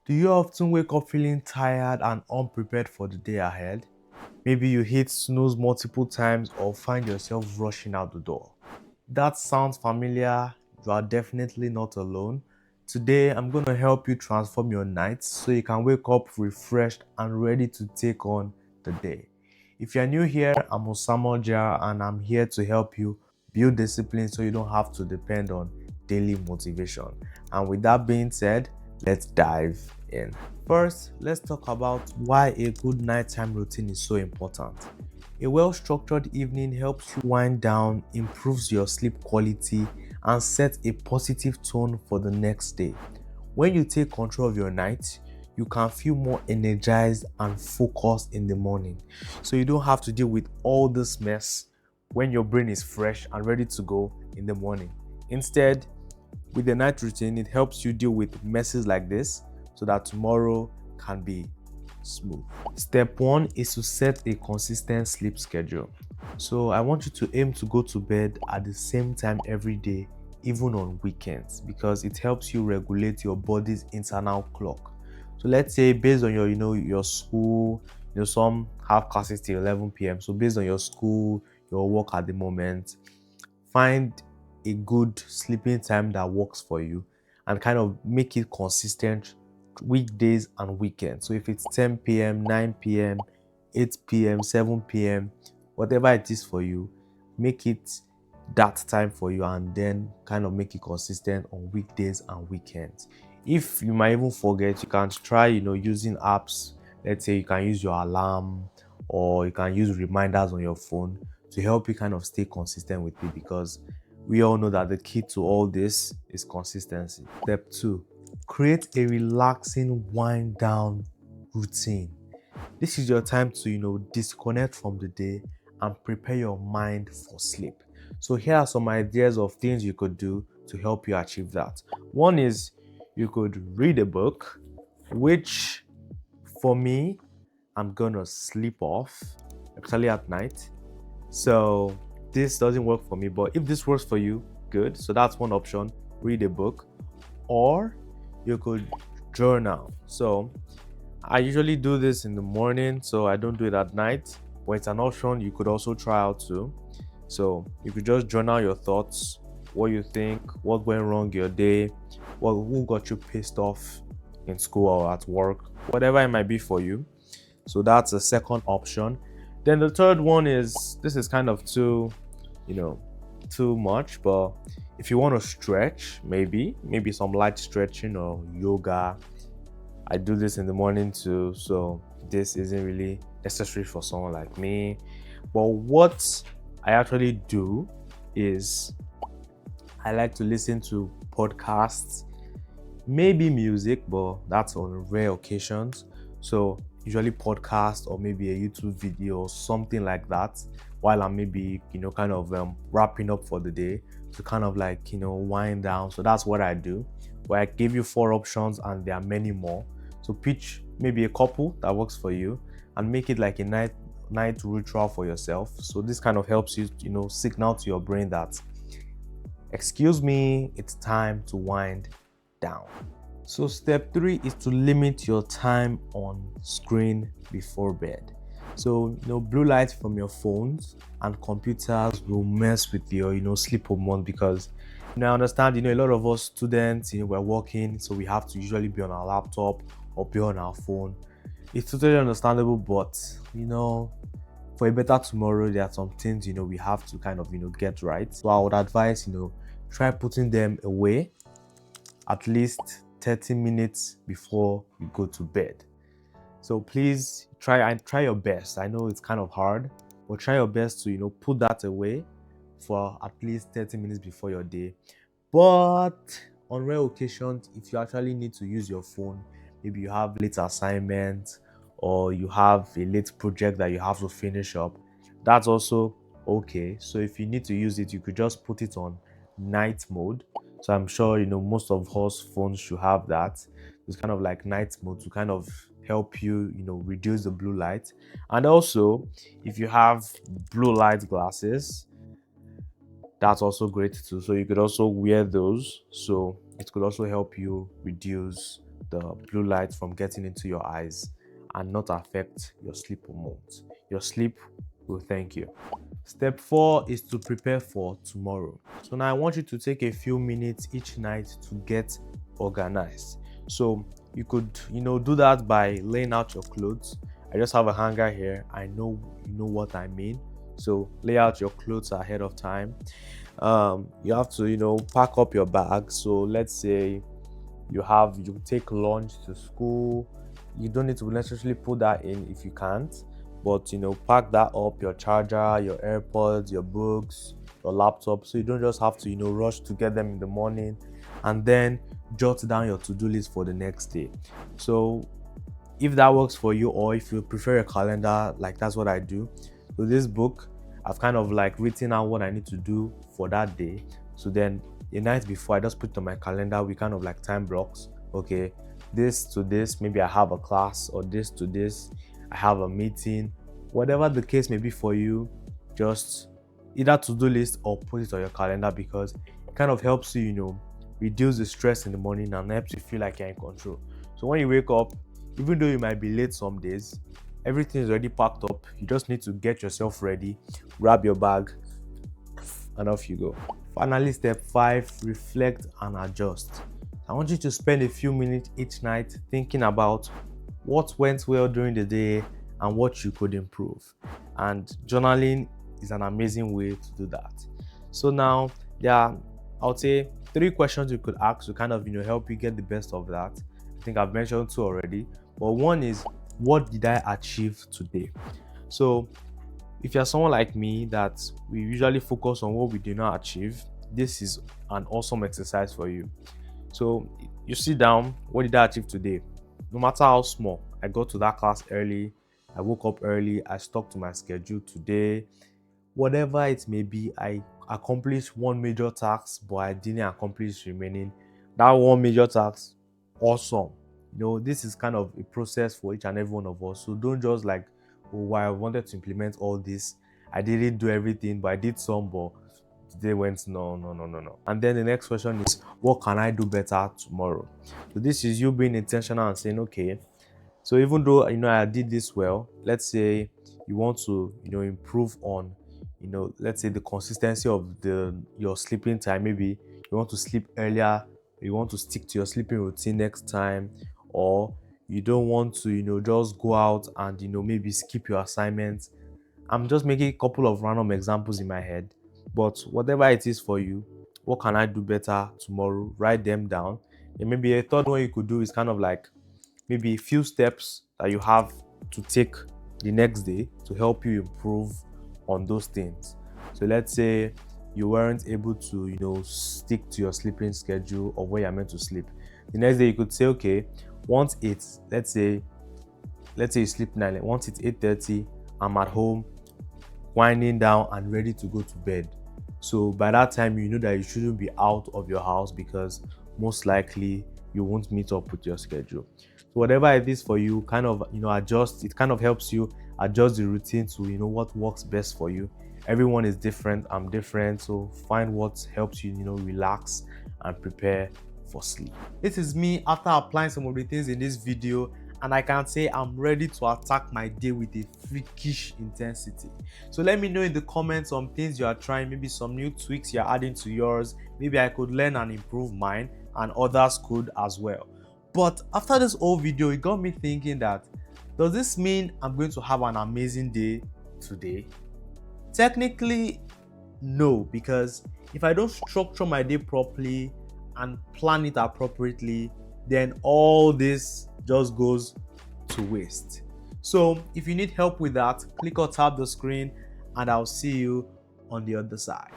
Do you often wake up feeling tired and unprepared for the day ahead? Maybe you hit snooze multiple times or find yourself rushing out the door. That sounds familiar. You are definitely not alone. Today, I'm going to help you transform your nights so you can wake up refreshed and ready to take on the day. If you're new here, I'm Osamor and I'm here to help you build discipline so you don't have to depend on daily motivation. And with that being said, let's dive in. First, let's talk about why a good nighttime routine is so important. A well structured evening helps you wind down, improves your sleep quality, and sets a positive tone for the next day. When you take control of your night, you can feel more energized and focused in the morning. So you don't have to deal with all this mess when your brain is fresh and ready to go in the morning. Instead, with the night routine, it helps you deal with messes like this so that tomorrow can be smooth. Step one is to set a consistent sleep schedule. So I want you to aim to go to bed at the same time every day, even on weekends, because it helps you regulate your body's internal clock. So let's say based on your school, some have classes till 11 p.m. So based on your school, your work at the moment, find a good sleeping time that works for you and kind of make it consistent weekdays and weekends. So if it's 10 p.m., 9 p.m., 8 p.m., 7 p.m., whatever it is for you, make it that time for you and then kind of make it consistent on weekdays and weekends. If you might even forget, you can try, using apps. Let's say you can use your alarm or you can use reminders on your phone to help you kind of stay consistent with it, because we all know that the key to all this is consistency. Step two, create a relaxing wind down routine. This is your time to, disconnect from the day and prepare your mind for sleep. So here are some ideas of things you could do to help you achieve that. One is you could read a book, which for me, I'm gonna sleep off, especially at night. So this doesn't work for me, but if this works for you, good. So that's one option. Read a book, or you could journal. So I usually do this in the morning, so I don't do it at night, but it's an option you could also try out too. So you could just journal your thoughts, what you think, what went wrong your day, who got you pissed off in school or at work, whatever it might be for you. So that's a second option. Then the third one is, this is kind of you know, too much, but if you want to stretch, maybe some light stretching or yoga. I do this in the morning too, so this isn't really necessary for someone like me. But what I actually do is I like to listen to podcasts, maybe music, but that's on rare occasions. So usually podcast or maybe a YouTube video or something like that, while I'm maybe kind of wrapping up for the day to kind of like wind down. So that's what I do. Where I give you four options and there are many more. So pitch maybe a couple that works for you and make it like a night ritual for yourself. So this kind of helps you signal to your brain that, excuse me, it's time to wind down. So step three is to limit your time on screen before bed. So blue light from your phones and computers will mess with your sleep hormone, because I understand a lot of us students we're working, so we have to usually be on our laptop or be on our phone. It's totally understandable, but for a better tomorrow, there are some things we have to kind of get right. So I would advise try putting them away at least 30 minutes before you go to bed. So please try your best. I know it's kind of hard, but try your best to put that away for at least 30 minutes before your day. But on rare occasions, if you actually need to use your phone, maybe you have late assignments or you have a late project that you have to finish up, that's also okay. So if you need to use it, you could just put it on night mode. So I'm sure most of us phones should have that. It's kind of like night mode to kind of help you reduce the blue light. And also, if you have blue light glasses, that's also great too. So you could also wear those, so it could also help you reduce the blue light from getting into your eyes and not affect your sleep hormones. Your sleep will thank you. Step 4 is to prepare for tomorrow. So now I want you to take a few minutes each night to get organized. So you could, do that by laying out your clothes. I just have a hanger here. I know you know what I mean. So lay out your clothes ahead of time. You have to, pack up your bag. So let's say you take lunch to school. You don't need to necessarily put that in if you can't, but pack that up, your charger, your AirPods, your books, your laptop, so you don't just have to rush to get them in the morning and then jot down your to-do list for the next day. So if that works for you, or if you prefer a calendar, like that's what I do. So this book, I've kind of like written out what I need to do for that day. So then the night before, I just put on my calendar, we kind of like time blocks. Okay, this to this, maybe I have a class, or this to this, I have a meeting. Whatever the case may be for you, just either to-do list or put it on your calendar, because it kind of helps you, reduce the stress in the morning and helps you feel like you're in control. So when you wake up, even though you might be late some days, everything is already packed up. You just need to get yourself ready, grab your bag, and off you go. Finally, step 5, reflect and adjust. I want you to spend a few minutes each night thinking about what went well during the day and what you could improve. And journaling is an amazing way to do that. So now there are, I would say, 3 questions you could ask to kind of help you get the best of that. I think I've mentioned 2 already, but one is, what did I achieve today? So if you're someone like me that we usually focus on what we did not achieve, this is an awesome exercise for you. So you sit down, what did I achieve today? No matter how small. I got to that class early, I woke up early, I stuck to my schedule today. Whatever it may be, I accomplished one major task, but I didn't accomplish remaining. That one major task, awesome. This is kind of a process for each and every one of us. So don't just like, oh, I wanted to implement all this, I didn't do everything, but I did some, but today went no. And then the next question is, what can I do better tomorrow? So this is you being intentional and saying, okay, so even though I did this well, let's say you want to improve on let's say the consistency of your sleeping time. Maybe you want to sleep earlier, you want to stick to your sleeping routine next time, or you don't want to just go out and maybe skip your assignments. I'm just making a couple of random examples in my head, but whatever it is for you, what can I do better tomorrow? Write them down. And maybe a third one you could do is kind of like maybe a few steps that you have to take the next day to help you improve on those things. So let's say you weren't able to stick to your sleeping schedule of where you're meant to sleep. The next day you could say, okay, once it's let's say you sleep 9, once it's 8:30, I'm at home winding down and ready to go to bed. So by that time, you know that you shouldn't be out of your house, because most likely you won't meet up with your schedule. So whatever it is for you, kind of adjust. It kind of helps you adjust the routine to what works best for you. Everyone is different. I'm different. So find what helps you relax and prepare for sleep. This is me after applying some of the things in this video, and I can say I'm ready to attack my day with a freakish intensity. So let me know in the comments some things you are trying, maybe some new tweaks you're adding to yours. Maybe I could learn and improve mine, and others could as well. But after this whole video, it got me thinking that, does this mean I'm going to have an amazing day today? Technically, no, because if I don't structure my day properly and plan it appropriately, then all this just goes to waste. So if you need help with that, click or tap the screen and I'll see you on the other side.